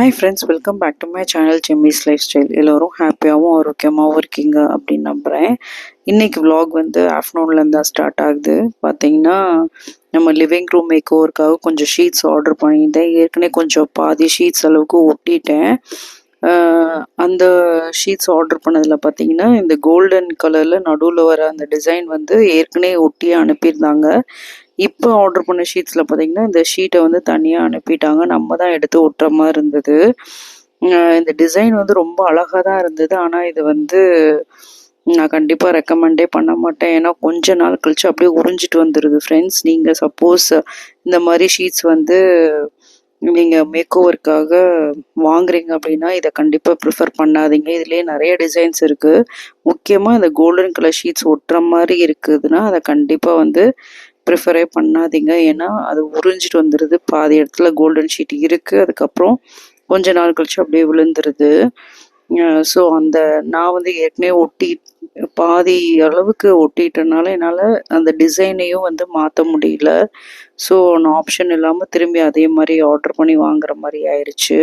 Hi friends, welcome back to my channel Jemmy's lifestyle. எல்லோரும் ஹாப்பியாகவும் ஆரோக்கியமாகவும் இருக்கீங்க அப்படின்னு நம்புகிறேன். இன்றைக்கி vlog வந்து ஆஃப்டர்நூன்லேருந்து தான் ஸ்டார்ட் ஆகுது. பார்த்திங்கன்னா நம்ம லிவிங் ரூம் மேக் ஓவருக்காக கொஞ்சம் ஷீட்ஸ் ஆர்டர் பண்ணியிருந்தேன். ஏற்கனவே கொஞ்சம் பாதி ஷீட்ஸ் அளவுக்கு ஒட்டிட்டேன். அந்த ஷீட்ஸ் ஆர்டர் பண்ணதில் பார்த்திங்கன்னா இந்த கோல்டன் கலரில் நடுவில் வர அந்த டிசைன் வந்து ஏற்கனவே ஒட்டியே அனுப்பியிருந்தாங்க. இப்போ ஆர்டர் பண்ண ஷீட்ஸில் பார்த்திங்கன்னா இந்த ஷீட்டை வந்து தனியாக அனுப்பிட்டாங்க. நம்ம தான் எடுத்து ஒட்டுற மாதிரி இருந்தது. இந்த டிசைன் வந்து ரொம்ப அழகாக தான் இருந்தது. ஆனால் இது வந்து நான் கண்டிப்பாக ரெக்கமெண்டே பண்ண மாட்டேன். ஏன்னா கொஞ்ச நாள் கழிச்சு அப்படியே உறிஞ்சிட்டு வந்துடுது ஃப்ரெண்ட்ஸ். நீங்கள் சப்போஸ் இந்த மாதிரி ஷீட்ஸ் வந்து நீங்கள் மேக் ஓவருக்காக வாங்குறீங்க அப்படின்னா இதை கண்டிப்பாக ப்ரிஃபர் பண்ணாதீங்க. இதுலேயே நிறைய டிசைன்ஸ் இருக்குது. முக்கியமாக இந்த கோல்டன் கலர் ஷீட்ஸ் ஒட்டுற மாதிரி இருக்குதுன்னா அதை கண்டிப்பாக வந்து ப்ரிஃபரே பண்ணாதீங்க. ஏன்னா அது உறிஞ்சிட்டு வந்துடுது. பாதி இடத்துல கோல்டன் ஷீட் இருக்குது, அதுக்கப்புறம் கொஞ்ச நாள் கழிச்சு அப்படியே விழுந்துருது. ஸோ நான் வந்து ஏற்கனவே பாதி அளவுக்கு ஒட்டிட்டனால என்னால் அந்த டிசைனையும் வந்து மாற்ற முடியல. ஸோ நான் ஆப்ஷன் இல்லாமல் திரும்பி அதே மாதிரி ஆர்டர் பண்ணி வாங்குற மாதிரி ஆயிடுச்சு.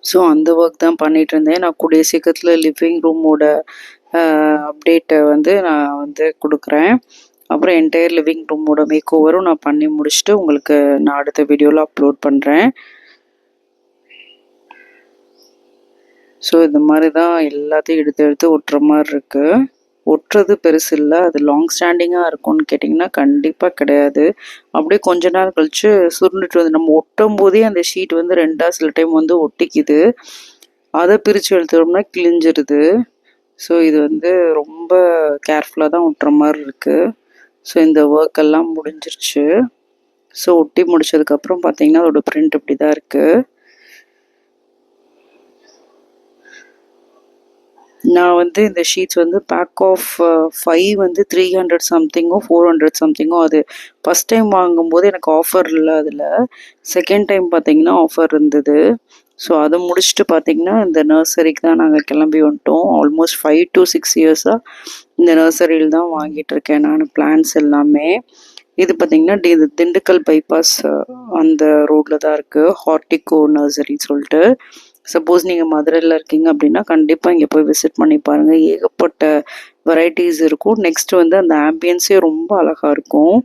ஸோ அந்த ஒர்க் தான் பண்ணிகிட்டு இருந்தேன். நான் கூடிய சீக்கிரத்தில் லிவிங் ரூமோட அப்டேட்டை வந்து நான் வந்து கொடுக்குறேன். அப்புறம் என்டையர் லிவிங் ரூமோட மேக் ஓவரும் நான் பண்ணி முடிச்சுட்டு உங்களுக்கு நான் அடுத்த வீடியோவில் அப்லோட் பண்ணுறேன். ஸோ இந்த மாதிரி தான் எல்லாத்தையும் எடுத்து ஒட்டுற மாதிரி இருக்குது. ஒட்டுறது பெருசு இல்லை, அது லாங் ஸ்டாண்டிங்காக இருக்கும்னு கேட்டிங்கன்னா கண்டிப்பாக கிடையாது. அப்படியே கொஞ்ச நாள் கழித்து சுருண்டுட்டு வந்து நம்ம ஒட்டும் போதே அந்த ஷீட் வந்து ரெண்டாக சில டைம் வந்து ஒட்டிக்குது. அதை பிரித்து எடுத்துட்டோம்னா கிழிஞ்சிருது. ஸோ இது வந்து ரொம்ப கேர்ஃபுல்லாக தான் ஒட்டுற மாதிரி இருக்குது. ஸோ இந்த ஒர்க் எல்லாம் முடிஞ்சிருச்சு. ஸோ ஒட்டி முடிச்சதுக்கப்புறம் பார்த்தீங்கன்னா அதோட பிரிண்ட் இப்படி தான் இருக்குது. நான் வந்து இந்த ஷீட்ஸ் வந்து பேக் ஆஃப் 5 வந்து 300 சம்திங்கோ 400 சம்திங்கோ. அது ஃபஸ்ட் டைம் வாங்கும்போது எனக்கு ஆஃபர் இல்லை. அதில் செகண்ட் டைம் பார்த்தீங்கன்னா ஆஃபர் இருந்தது. ஸோ அதை முடிச்சுட்டு பார்த்தீங்கன்னா இந்த நர்சரிக்கு தான் நாங்கள் கிளம்பி வந்துட்டோம். ஆல்மோஸ்ட் 5 to 6 இயர்ஸாக இந்த நர்சரியில் தான் வாங்கிட்டு இருக்கேன் நான் பிளான்ஸ் எல்லாமே. இது பார்த்தீங்கன்னா இது திண்டுக்கல் பைபாஸ் அந்த ரோட்டில் தான் இருக்குது, ஹார்டிகோ நர்சரின்னு சொல்லிட்டு. சப்போஸ் நீங்கள் மதுரையில் இருக்கீங்க அப்படின்னா கண்டிப்பாக இங்கே போய் விசிட் பண்ணி பாருங்கள். ஏகப்பட்ட வெரைட்டிஸ் இருக்கும். நெக்ஸ்ட் வந்து அந்த ஆம்பியன்ஸே ரொம்ப அழகாக இருக்கும்.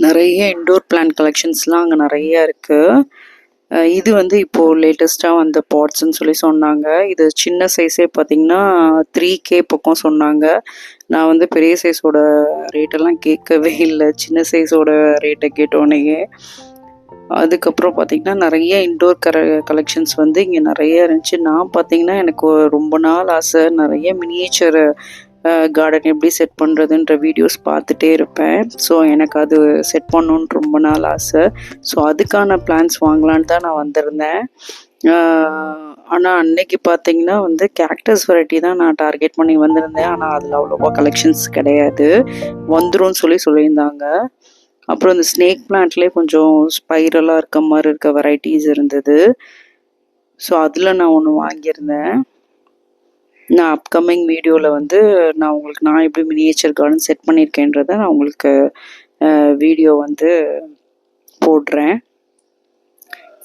நிறைய இன்டோர் பிளான்ட் கலெக்ஷன்ஸ்லாம் அங்கே நிறைய இருக்குது. இது வந்து இப்போது லேட்டஸ்ட்டாக வந்த பாட்ஸ்ன்னு சொல்லி சொன்னாங்க. இது சின்ன சைஸே பார்த்திங்கன்னா 3K பக்கம் சொன்னாங்க. நான் வந்து பெரிய சைஸோட ரேட்டெல்லாம் கேட்கவே இல்லை. சின்ன சைஸோட ரேட்டை கேட்டோன்னே. அதுக்கப்புறம் பார்த்திங்கன்னா நிறைய இன்டோர் கலெக்ஷன்ஸ் வந்து இங்கே நிறைய இருந்துச்சு. நான் பார்த்திங்கன்னா எனக்கு ரொம்ப நாள் ஆசை, நிறைய மினியேச்சர் கார்டன் எப்படி செட் பண்ணுறதுன்ற வீடியோஸ் பார்த்துட்டே இருப்பேன். ஸோ எனக்கு அது செட் பண்ணணுன்னு ரொம்ப நாள் ஆசை. ஸோ அதுக்கான பிளான்ஸ் வாங்கலான்னு தான் நான் வந்திருந்தேன். ஆனால் அன்னைக்கு பார்த்திங்கன்னா வந்து கேக்டஸ் வெரைட்டி தான் நான் டார்கெட் பண்ணி வந்திருந்தேன். ஆனால் அதில் அவ்வளோவா கலெக்ஷன்ஸ் கிடையாது, வந்துடும் சொல்லியிருந்தாங்க. அப்புறம் இந்த ஸ்னேக் பிளான்ட்லேயே கொஞ்சம் ஸ்பைரலாக இருக்க மாதிரி இருக்க வெரைட்டிஸ் இருந்தது. ஸோ அதில் நான் ஒன்று வாங்கியிருந்தேன். நான் அப்கமிங் வீடியோவில் வந்து நான் எப்படி மினியேச்சர் கார்டன் செட் பண்ணியிருக்கேன்றதை நான் உங்களுக்கு வீடியோ வந்து போடுறேன்.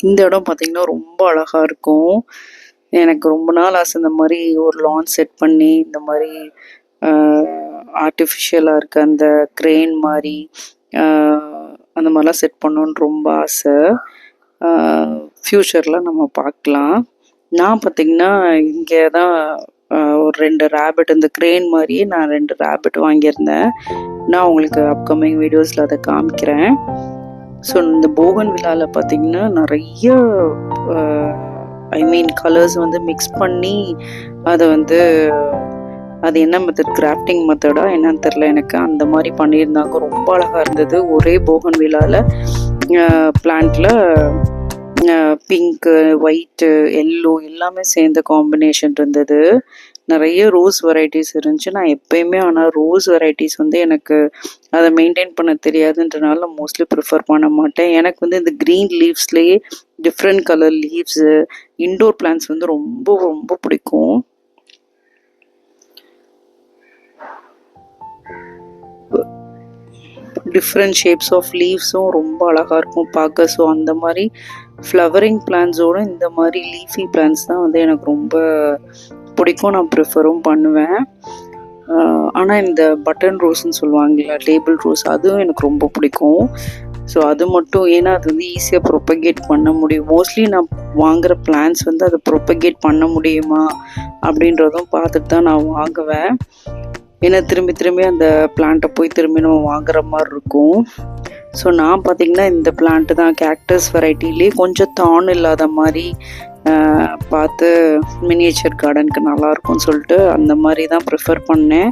இந்த இடம் பார்த்திங்கன்னா ரொம்ப அழகாக இருக்கும். எனக்கு ரொம்ப நாள் ஆசை இந்த மாதிரி ஒரு லான் செட் பண்ணி இந்த மாதிரி ஆர்டிஃபிஷியலாக இருக்க அந்த க்ரெயின் மாதிரி அந்த மாதிரிலாம் செட் பண்ணணுன்னு ரொம்ப ஆசை. ஃப்யூச்சரில் நம்ம பார்க்கலாம். நான் பார்த்திங்கன்னா இங்கே தான் ஒரு 2 ரேபிட், இந்த க்ரெயின் மாதிரியே நான் 2 ரேபிட் வாங்கியிருந்தேன். நான் உங்களுக்கு அப்கமிங் வீடியோஸில் அதை காமிக்கிறேன். ஸோ இந்த போகன் விழாவில் பார்த்திங்கன்னா நிறைய கலர்ஸ் வந்து மிக்ஸ் பண்ணி அதை வந்து அது என்ன மெத்தட், கிராஃப்டிங் மெத்தடா என்னன்னு தெரில எனக்கு, அந்த மாதிரி பண்ணியிருந்தாங்க. ரொம்ப அழகாக இருந்தது. ஒரே போகன் விழாவில் பிளான்ட்டில் பிங்க்கு, ஒயிட்டு, எல்லோ எல்லாமே சேர்ந்த காம்பினேஷன் இருந்தது. நிறைய ரோஸ் வெரைட்டிஸ் இருந்துச்சு. நான் எப்பயுமே ஆனால் ரோஸ் வெரைட்டிஸ் வந்து எனக்கு அதை மெயின்டைன் பண்ண தெரியாதுன்றனால மோஸ்ட்லி ப்ரிஃபர் பண்ண மாட்டேன். எனக்கு வந்து இந்த க்ரீன் லீவ்ஸ்லேயே different colour leaves indoor plants வந்து ரொம்ப ரொம்ப பிடிக்கும். டிஃப்ரெண்ட் ஷேப்ஸ் ஆஃப் லீவ்ஸும் ரொம்ப அழகாக இருக்கும் பார்க்க. ஸோ அந்த மாதிரி ஃப்ளவரிங் பிளான்ஸோட இந்த மாதிரி லீஃபி பிளான்ஸ் தான் வந்து எனக்கு ரொம்ப பிடிக்கும், நான் ப்ரிஃபரும் பண்ணுவேன். ஆனால் இந்த பட்டன் ரோஸ்ன்னு சொல்லுவாங்கல்ல, டேபிள் ரோஸ், அதுவும் எனக்கு ரொம்ப பிடிக்கும். ஸோ அது மட்டும், ஏன்னா அது வந்து ஈஸியாக ப்ரொப்பகேட் பண்ண முடியும். மோஸ்ட்லி நான் வாங்குகிற பிளான்ஸ் வந்து அதை ப்ரொப்பகேட் பண்ண முடியுமா அப்படின்றதும் பார்த்துட்டு தான் நான் வாங்குவேன். ஏன்னா திரும்பி அந்த பிளான்ட்டை போய் திரும்பி நம்ம வாங்குற மாதிரி இருக்கும். ஸோ நான் பார்த்திங்கன்னா இந்த பிளான்ட்டு தான் கேக்டஸ் வெரைட்டிலே கொஞ்சம் தான் இல்லாத மாதிரி பார்த்து மினியேச்சர் கார்டனுக்கு நல்லாயிருக்கும்னு சொல்லிட்டு அந்த மாதிரி தான் ப்ரிஃபர் பண்ணேன்.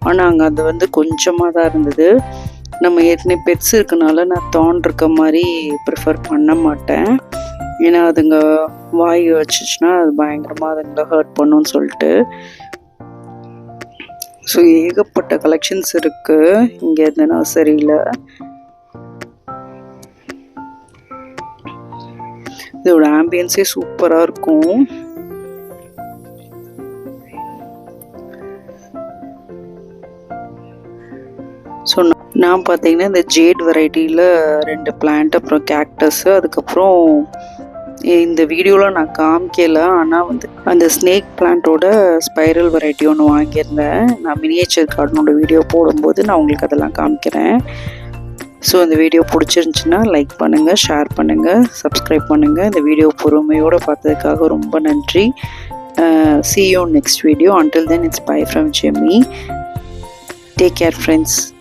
ஆனால் அங்கே அது வந்து கொஞ்சமாக தான் இருந்தது. நம்ம ஏற்கனவே பெட்ஸ் இருக்கனால நான் தான் இருக்க மாதிரி ப்ரிஃபர் பண்ண மாட்டேன். ஏன்னா அதுங்க வாய் வச்சுச்சுன்னா அது பயங்கரமாக அதுங்களை ஹர்ட் பண்ணுன்னு சொல்லிட்டு. ஸோ ஏகப்பட்ட கலெக்ஷன்ஸ் இருக்குது இங்கே இந்த நர்சரியில். இதோட ஆம்பியன்ஸே சூப்பராக இருக்கும். ஸோ நான் பார்த்தீங்கன்னா இந்த ஜேட் வெரைட்டியில் 2 பிளான்ட், அப்புறம் கேக்டஸ்ஸு, அதுக்கப்புறம் இந்த வீடியோவில் நான் காமிக்கல, ஆனால் வந்து அந்த ஸ்னேக் பிளான்ட்டோட ஸ்பைரல் வெரைட்டி ஒன்று வாங்கியிருந்தேன். நான் மினியேச்சர் கார்டனோட வீடியோ போடும்போது நான் உங்களுக்கு அதெல்லாம் காமிக்கிறேன். ஸோ இந்த வீடியோ பிடிச்சிருந்துச்சின்னா லைக் பண்ணுங்கள், ஷேர் பண்ணுங்கள், சப்ஸ்கிரைப் பண்ணுங்கள். இந்த வீடியோ பொறுமையோடு பார்த்ததுக்காக ரொம்ப நன்றி. See you next video. Until then, it's bye from Jimmy. Take care, friends.